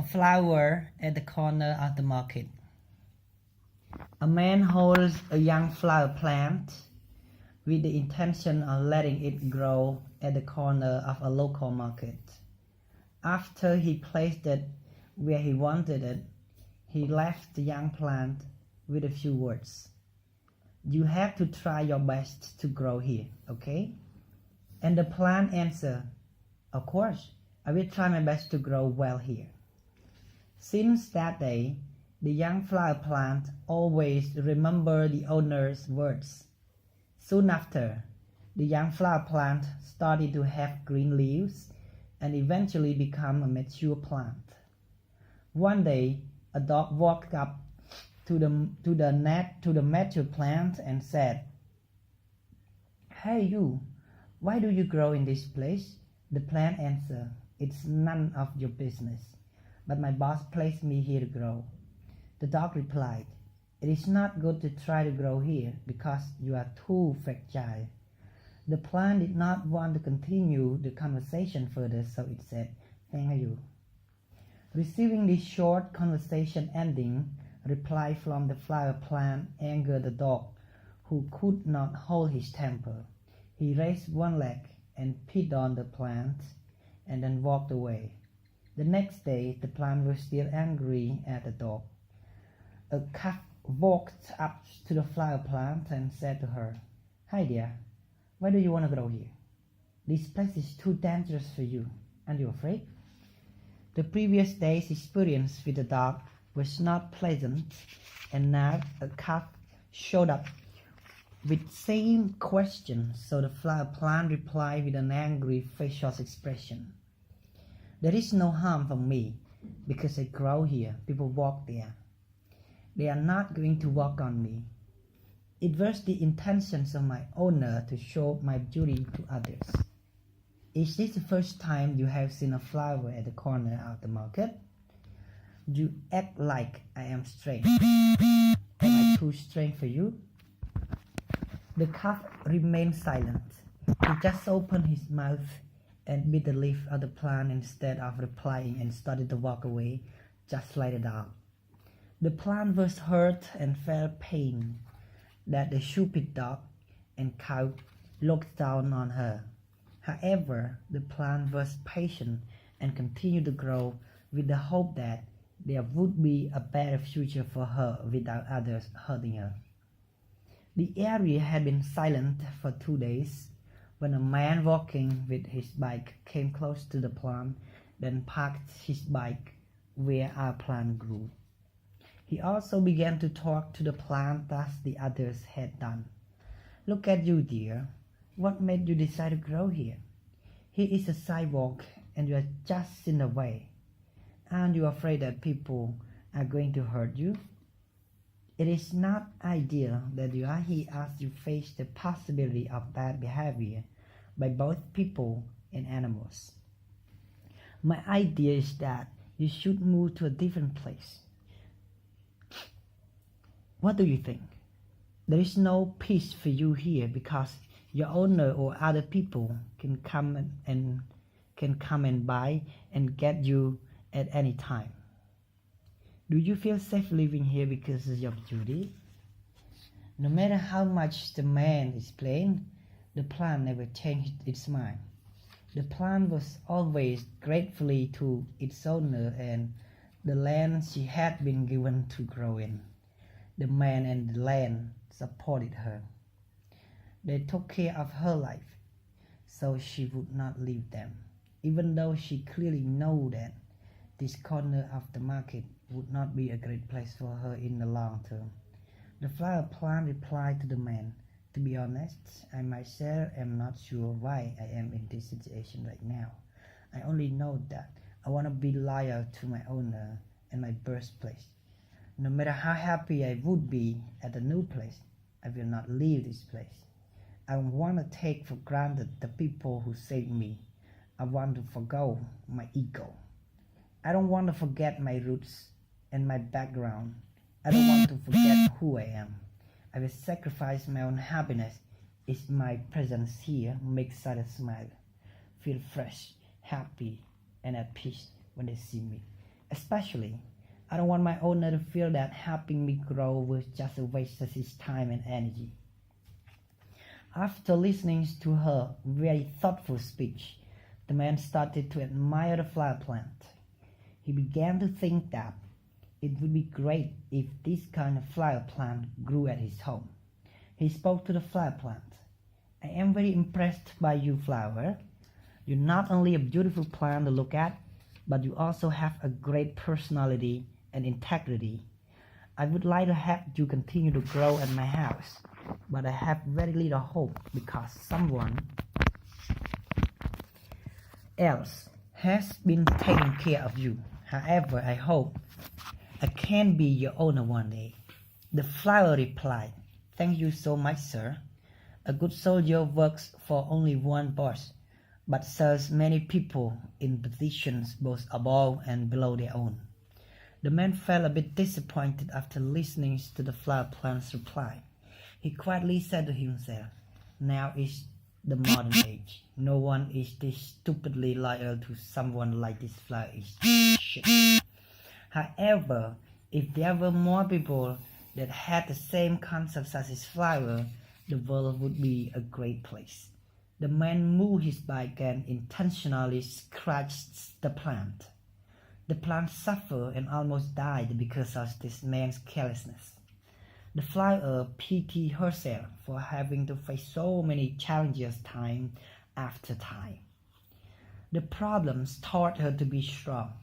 A flower at the corner of the market. A man holds a young flower plant with the intention of letting it grow at the corner of a local market. After he placed it where he wanted it, he left the young plant with a few words. You have to try your best to grow here, okay? And the plant answered, of course, I will try my best to grow well here. Since that day, the young flower plant always remembered the owner's words. Soon after, the young flower plant started to have green leaves and eventually become a mature plant. One day, a dog walked up to the mature plant and said, "Hey you, why do you grow in this place?" The plant answered, "It's none of your business, but my boss placed me here to grow." The dog replied, "It is not good to try to grow here because you are too fragile." The plant did not want to continue the conversation further, so it said, "Thank you." Receiving this short conversation ending, a reply from the flower plant angered the dog, who could not hold his temper. He raised one leg and peed on the plant and then walked away. The next day, the plant was still angry at the dog. A calf walked up to the flower plant and said to her, "Hi dear, why do you want to grow here? This place is too dangerous for you. Aren't you afraid?" The previous day's experience with the dog was not pleasant, and now a calf showed up with same question, so the flower plant replied with an angry facial expression. "There is no harm for me, because I grow here. People walk there. They are not going to walk on me. It was the intentions of my owner to show my beauty to others." Is this the first time you have seen a flower at the corner of the market? You act like I am strange. Am I too strange for you? The calf remained silent. He just opened his mouth and bit the leaf of the plant instead of replying and started to walk away, just like the dog. The plant was hurt and felt pain that the stupid dog and cow looked down on her. However, the plant was patient and continued to grow with the hope that there would be a better future for her without others hurting her. The area had been silent for 2 days when a man walking with his bike came close to the plant, then parked his bike where our plant grew. He also began to talk to the plant as the others had done. "Look at you, dear. What made you decide to grow here? Here is a sidewalk and you are just in the way. Aren't you afraid that people are going to hurt you? It is not ideal that you are here as you face the possibility of bad behavior by both people and animals. My idea is that you should move to a different place. What do you think? There is no peace for you here because your owner or other people can come and buy and get you at any time. Do you feel safe living here because of your beauty?" No matter how much the man explained, the plant never changed its mind. The plant was always grateful to its owner and the land she had been given to grow in. The man and the land supported her. They took care of her life, so she would not leave them, even though she clearly knew that this corner of the market would not be a great place for her in the long term. The flower plant replied to the man, "To be honest, I myself am not sure why I am in this situation right now. I only know that I want to be loyal to my owner and my birthplace. No matter how happy I would be at the new place, I will not leave this place. I want to take for granted the people who saved me. I want to forgo my ego. I don't want to forget my roots and my background. I don't want to forget who I am. I will sacrifice my own happiness if my presence here makes others smile, feel fresh, happy, and at peace when they see me. Especially, I don't want my owner to feel that helping me grow was just a waste of his time and energy. After listening to her very thoughtful speech, the man started to admire the flower plant. He began to think that it would be great if this kind of flower plant grew at his home. He spoke to the flower plant. I am very impressed by you, flower. You're not only a beautiful plant to look at, but you also have a great personality and integrity. I would like to have you continue to grow at my house, but I have very little hope because someone else has been taking care of you. However, I hope I can be your owner one day. The flower replied, "Thank you so much, sir. A good soldier works for only one boss, but serves many people in positions both above and below their own." The man felt a bit disappointed after listening to the flower plant's reply. He quietly said to himself, "Now is the modern age. No one is this stupidly loyal to someone like this flower is shit." However, if there were more people that had the same concepts as his flower, the world would be a great place. The man moved his bike and intentionally scratched the plant. The plant suffered and almost died because of this man's carelessness. The flower pitied herself for having to face so many challenges time after time. The problems taught her to be strong.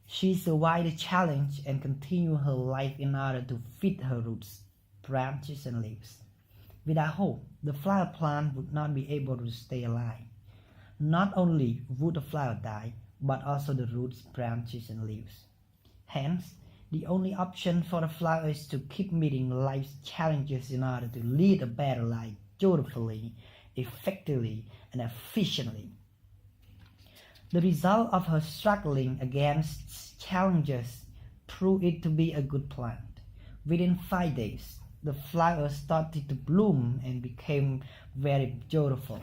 She survived the challenge and continued her life in order to feed her roots, branches, and leaves. Without hope, the flower plant would not be able to stay alive. Not only would the flower die, but also the roots, branches, and leaves. Hence, the only option for the flower is to keep meeting life's challenges in order to lead a better life beautifully, effectively, and efficiently. The result of her struggling against challenges proved it to be a good plant. Within 5 days, the flower started to bloom and became very beautiful.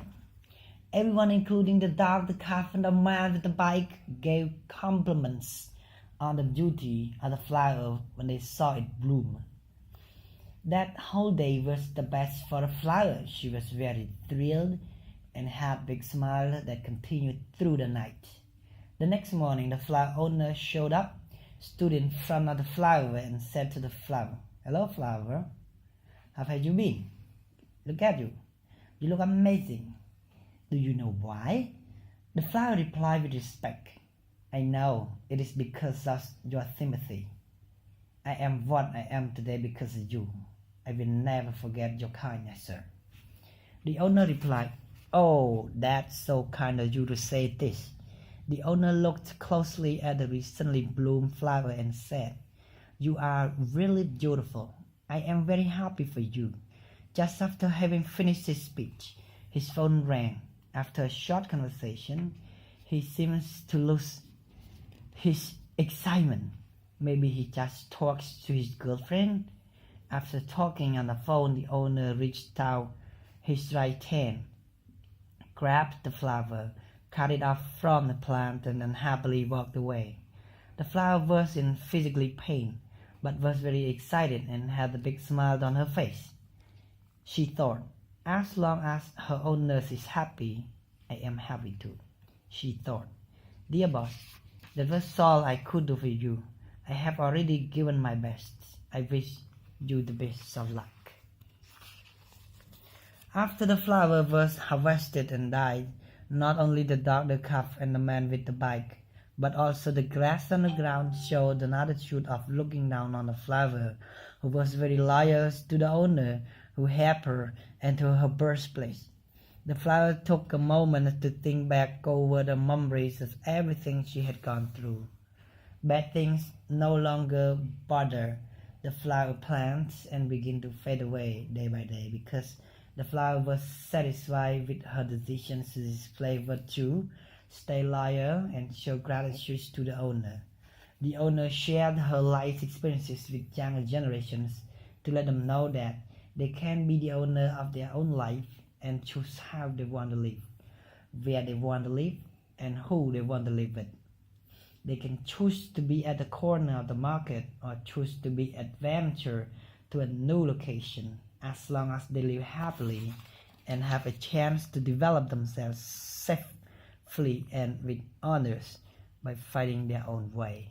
Everyone, including the dog, the calf, and the man with the bike, gave compliments on the beauty of the flower when they saw it bloom. That whole day was the best for the flower. She was very thrilled and had a big smile that continued through the night. The next morning, the flower owner showed up, stood in front of the flower, and said to the flower, "Hello, flower. How have you been? Look at you. You look amazing. Do you know why?" The flower replied with respect, "I know. It is because of your sympathy. I am what I am today because of you. I will never forget your kindness, sir." The owner replied, "Oh, that's so kind of you to say this." The owner looked closely at the recently bloomed flower and said, "You are really beautiful. I am very happy for you." Just after having finished his speech, his phone rang. After a short conversation, he seems to lose his excitement. Maybe he just talks to his girlfriend. After talking on the phone, the owner reached out his right hand, grabbed the flower, cut it off from the plant, and unhappily walked away. The flower was in physical pain, but was very excited and had a big smile on her face. She thought, "As long as her owner is happy, I am happy too." She thought, "Dear boss, that was all I could do for you. I have already given my best. I wish you the best of luck." After the flower was harvested and died, not only the dog, the calf, and the man with the bike, but also the grass on the ground showed an attitude of looking down on the flower, who was very loyal to the owner who helped her and to her birthplace. The flower took a moment to think back over the memories of everything she had gone through. Bad things no longer bother the flower plants and begin to fade away day by day because the flower was satisfied with her decisions to display virtue, stay loyal, and show gratitude to the owner. The owner shared her life experiences with younger generations to let them know that they can be the owner of their own life and choose how they want to live, where they want to live, and who they want to live with. They can choose to be at the corner of the market or choose to be adventure to a new location, as long as they live happily and have a chance to develop themselves safely and with others by finding their own way.